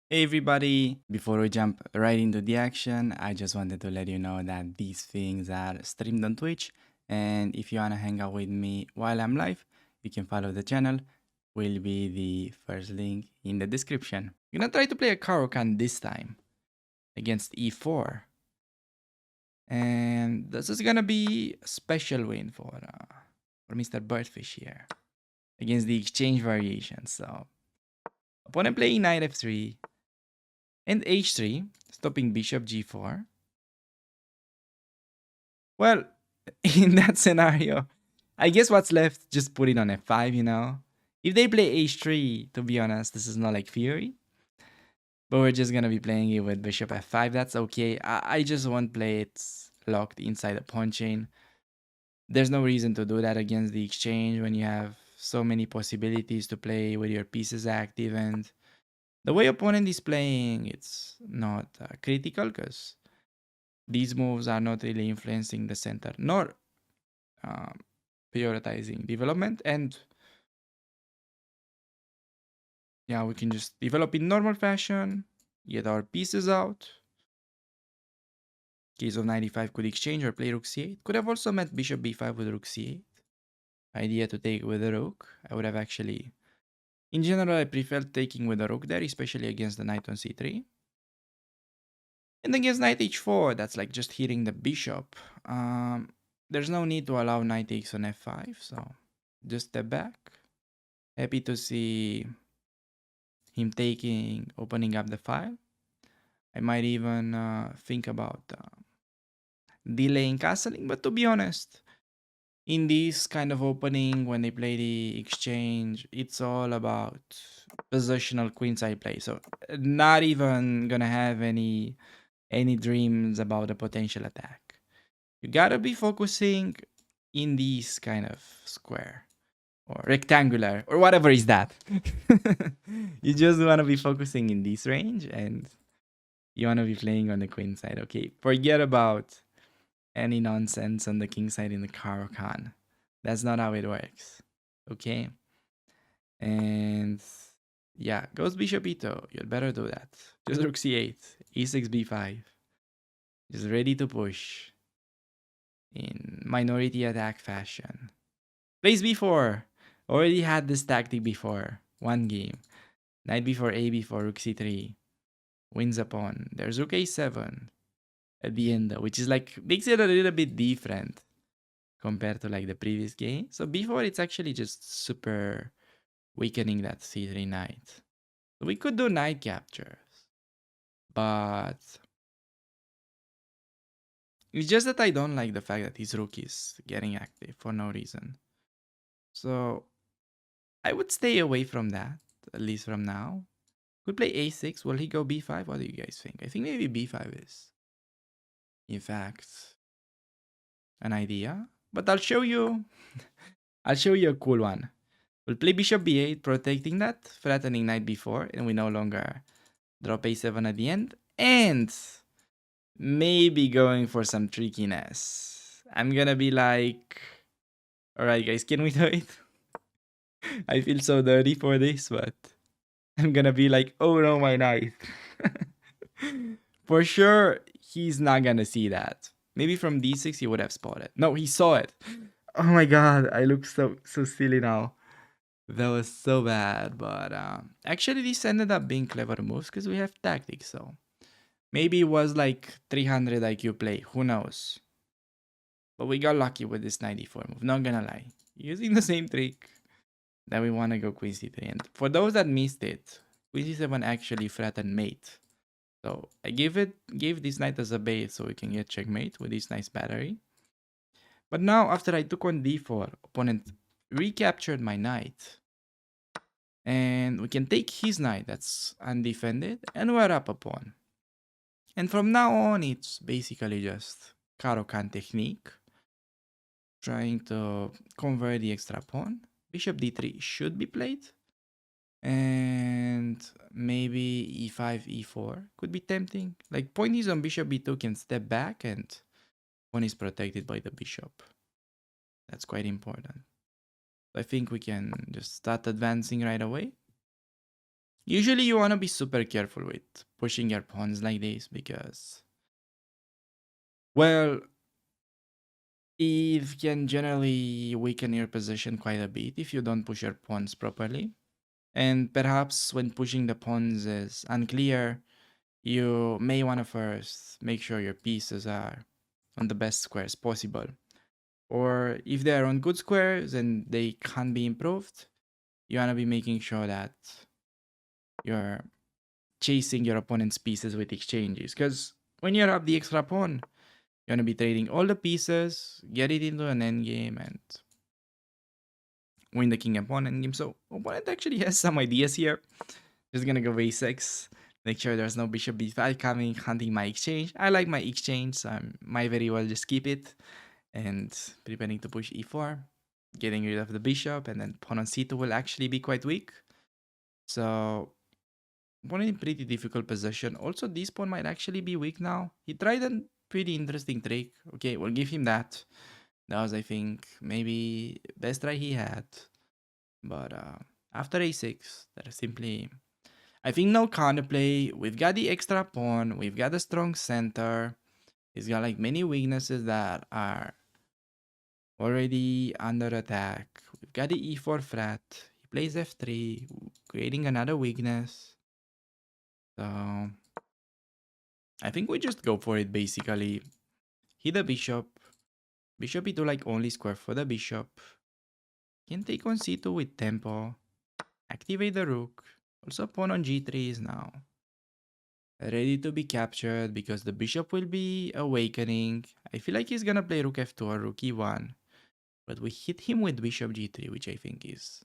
Hey everybody! Before we jump right into the action, I just wanted to let you know that these things are streamed on Twitch, and if you wanna hang out with me while I'm live, you can follow the channel. Will be the first link in the description. I'm gonna try to play a Caro-Kann this time against e4, and this is gonna be a special win for Mr. Birdfish here against the exchange variation. So, opponent playing knight f3 and h3, stopping bishop g4. Well, in that scenario, I guess what's left, just put it on f5, you know? If they play h3, to be honest, this is not like theory. But we're just gonna be playing it with bishop f5, that's okay. I just won't play it locked inside the pawn chain. There's no reason to do that against the exchange when you have so many possibilities to play with your pieces active, and the way opponent is playing, it's not critical because these moves are not really influencing the center, nor um, prioritizing development. And yeah, we can just develop in normal fashion, get our pieces out. Case of 95 could exchange or play rook c8. Could have also met bishop b5 with rook c8. Idea to take with the rook. I would have actually, in general, I prefer taking with the rook there, especially against the knight on c3. And against knight h4, that's like just hitting the bishop. There's no need to allow knight takes on f5, so just step back. Happy to see him opening up the file. I might even think about delaying castling, but to be honest, in this kind of opening, when they play the exchange, it's all about positional queenside play. So not even gonna have any dreams about a potential attack. You gotta be focusing in this kind of square or rectangular or whatever is that. You just wanna be focusing in this range, and you wanna be playing on the queen side. Okay, forget about any nonsense on the king side in the Caro-Kann. That's not how it works. Okay? And yeah, goes bishop e2. You'd better do that. Just rook c8, e6 b5. Just ready to push in minority attack fashion. Plays b4. Already had this tactic before. One game. Knight b4, a b4, rook c3. Wins a pawn. There's rook a7 at the end, which is like, makes it a little bit different compared to like the previous game. So b4, it's actually just super weakening that c3 knight. So we could do knight captures, but it's just that I don't like the fact that his rook is getting active for no reason. So I would stay away from that, at least from now. Could play a6. Will he go b5? What do you guys think? I think maybe b5 is, in fact, an idea. But I'll show you. I'll show you a cool one. We'll play bishop b8, protecting that, threatening knight b4, and we no longer drop a7 at the end. And maybe going for some trickiness. I'm gonna be like, alright guys, can we do it? I feel so dirty for this, but I'm gonna be like, oh no, my knight. For sure, he's not gonna see that. Maybe from d6 he would have spotted. No, he saw it. Oh my god, I look so silly now. That was so bad, but actually this ended up being clever moves because we have tactics, so maybe it was like 300 IQ play, who knows. But we got lucky with this 94 move, not gonna lie. Using the same trick that we want to go queen c3. And for those that missed it, queen c7 actually threatened mate. So I gave this knight as a bait so we can get checkmate with this nice battery. But now after I took on d4, opponent recaptured my knight. And we can take his knight that's undefended and we're up a pawn. And from now on, it's basically just Caro-Kann technique. Trying to convert the extra pawn. Bishop d3 should be played. And maybe e5, e4 could be tempting. Like point is on bishop b2 can step back and pawn is protected by the bishop. That's quite important. I think we can just start advancing right away. Usually you want to be super careful with pushing your pawns like this because, well, it can generally weaken your position quite a bit if you don't push your pawns properly. And perhaps when pushing the pawns is unclear, you may want to first make sure your pieces are on the best squares possible. Or if they are on good squares and they can be improved, you want to be making sure that you're chasing your opponent's pieces with exchanges. Because when you have the extra pawn, you want to be trading all the pieces, get it into an endgame, and win the king and pawn endgame. So opponent actually has some ideas here. Just gonna go a6. Make sure there's no bishop b5 coming, hunting my exchange. I like my exchange, so I might very well just keep it. And preparing to push e4, getting rid of the bishop, and then pawn on c2 will actually be quite weak. So pawn in pretty difficult position. Also, this pawn might actually be weak now. He tried a pretty interesting trick. Okay, we'll give him that. That was, I think, maybe best try he had. But after a6, there's simply, I think, no counterplay. We've got the extra pawn. We've got a strong center. He's got like many weaknesses that are already under attack. We've got the e4 frat. He plays f3, creating another weakness. So I think we just go for it basically. Hit the bishop. Bishop e2 like only square for the bishop. Can take on c2 with tempo. Activate the rook. Also pawn on g3 is now ready to be captured because the bishop will be awakening. I feel like he's gonna play rook f2 or rook e1. But we hit him with bishop g3, which I think is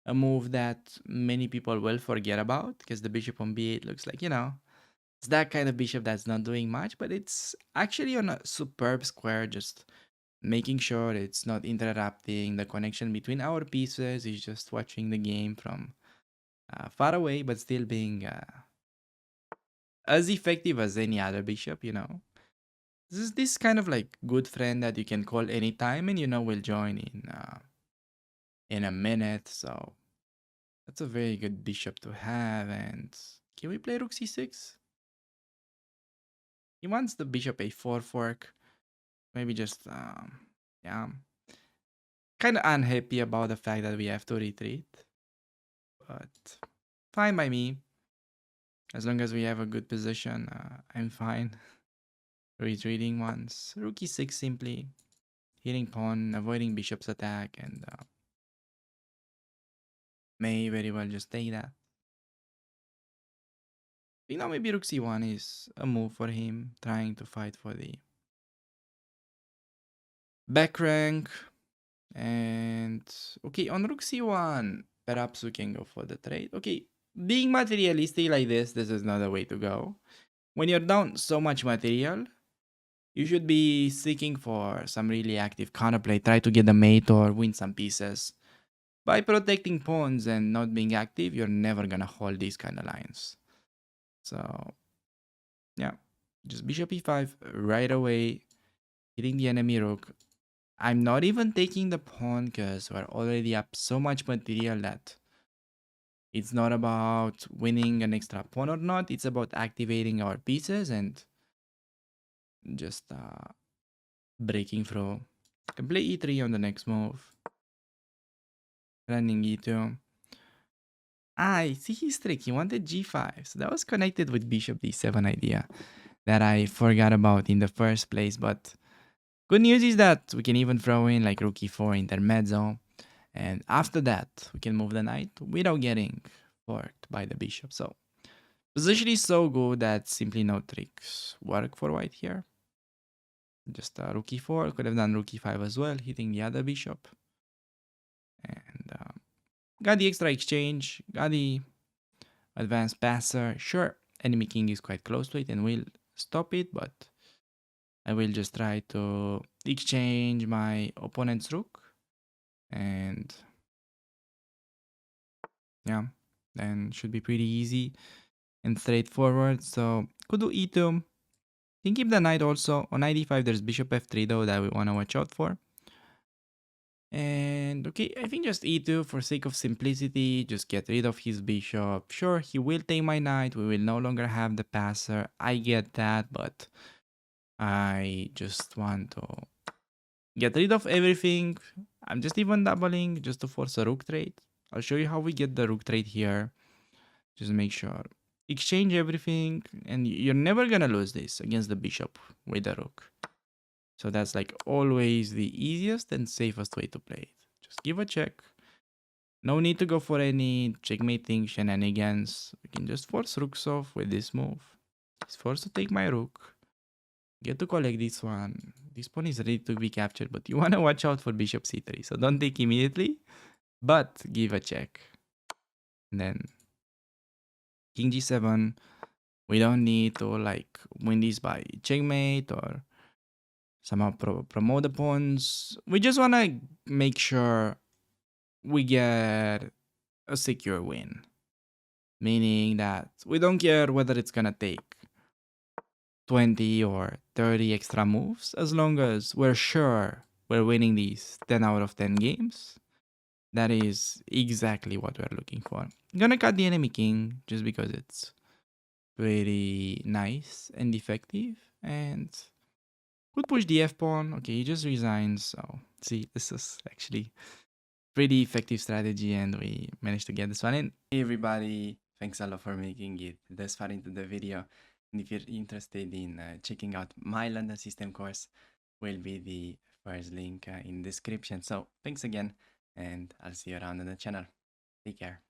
a move that many people will forget about because the bishop on b8 looks like, it's that kind of bishop that's not doing much, but it's actually on a superb square, just making sure it's not interrupting the connection between our pieces. It's just watching the game from far away, but still being as effective as any other bishop. This is this kind of like good friend that you can call anytime and will join in a minute. So that's a very good bishop to have. And can we play rook c6? He wants the bishop a4 fork. Maybe just yeah. Kind of unhappy about the fact that we have to retreat. But fine by me. As long as we have a good position, I'm fine. Retreating once. Rook e6 simply. Hitting pawn, avoiding bishop's attack, and may very well just take that. I think now maybe rook c1 is a move for him, trying to fight for the back rank. And okay, on rook c1, perhaps we can go for the trade. Okay, being materialistic like this is not the way to go. When you're down so much material, you should be seeking for some really active counterplay. Try to get a mate or win some pieces. By protecting pawns and not being active, you're never gonna hold these kind of lines. So, yeah, just bishop e5 right away, hitting the enemy rook. I'm not even taking the pawn because we're already up so much material that it's not about winning an extra pawn or not. It's about activating our pieces and just breaking through. Can play e3 on the next move. Running e2. I see his trick. He wanted g5. So that was connected with bishop d7 idea that I forgot about in the first place. But good news is that we can even throw in like rook e4 intermezzo. And after that, we can move the knight without getting forked by the bishop. So position is so good that simply no tricks work for white here. Just rook e4. Could have done rook e5 as well, hitting the other bishop. And got the extra exchange. Got the advanced passer. Sure, enemy king is quite close to it and will stop it, but I will just try to exchange my opponent's rook. And yeah, then should be pretty easy and straightforward. So could do e2. Can keep the knight also. On knight e5 there's bishop f3 though that we want to watch out for. And okay, I think just e2 for sake of simplicity, just get rid of his bishop. Sure, he will take my knight, we will no longer have the passer. I get that, but I just want to get rid of everything. I'm just even doubling just to force a rook trade. I'll show you how we get the rook trade here. Just make sure. Exchange everything, and you're never gonna lose this against the bishop with the rook. So that's like always the easiest and safest way to play it. Just give a check. No need to go for any checkmating shenanigans. We can just force rooks off with this move. He's forced to take my rook. Get to collect this one. This pawn is ready to be captured, but you want to watch out for bishop c3. So don't take immediately, but give a check. And then king g7. We don't need to like win this by checkmate or somehow promote the pawns. We just want to make sure we get a secure win. Meaning that we don't care whether it's gonna take 20 or 30 extra moves, as long as we're sure we're winning these 10 out of 10 games. That is exactly what we're looking for. I'm gonna cut the enemy king just because it's pretty nice and effective, and could push the f pawn. Okay, he just resigns. So see, this is actually pretty effective strategy, and we managed to get this one in. Hey everybody, thanks a lot for making it this far into the video. And if you're interested in checking out my London system course, will be the first link in description. So thanks again, and I'll see you around on the channel. Take care.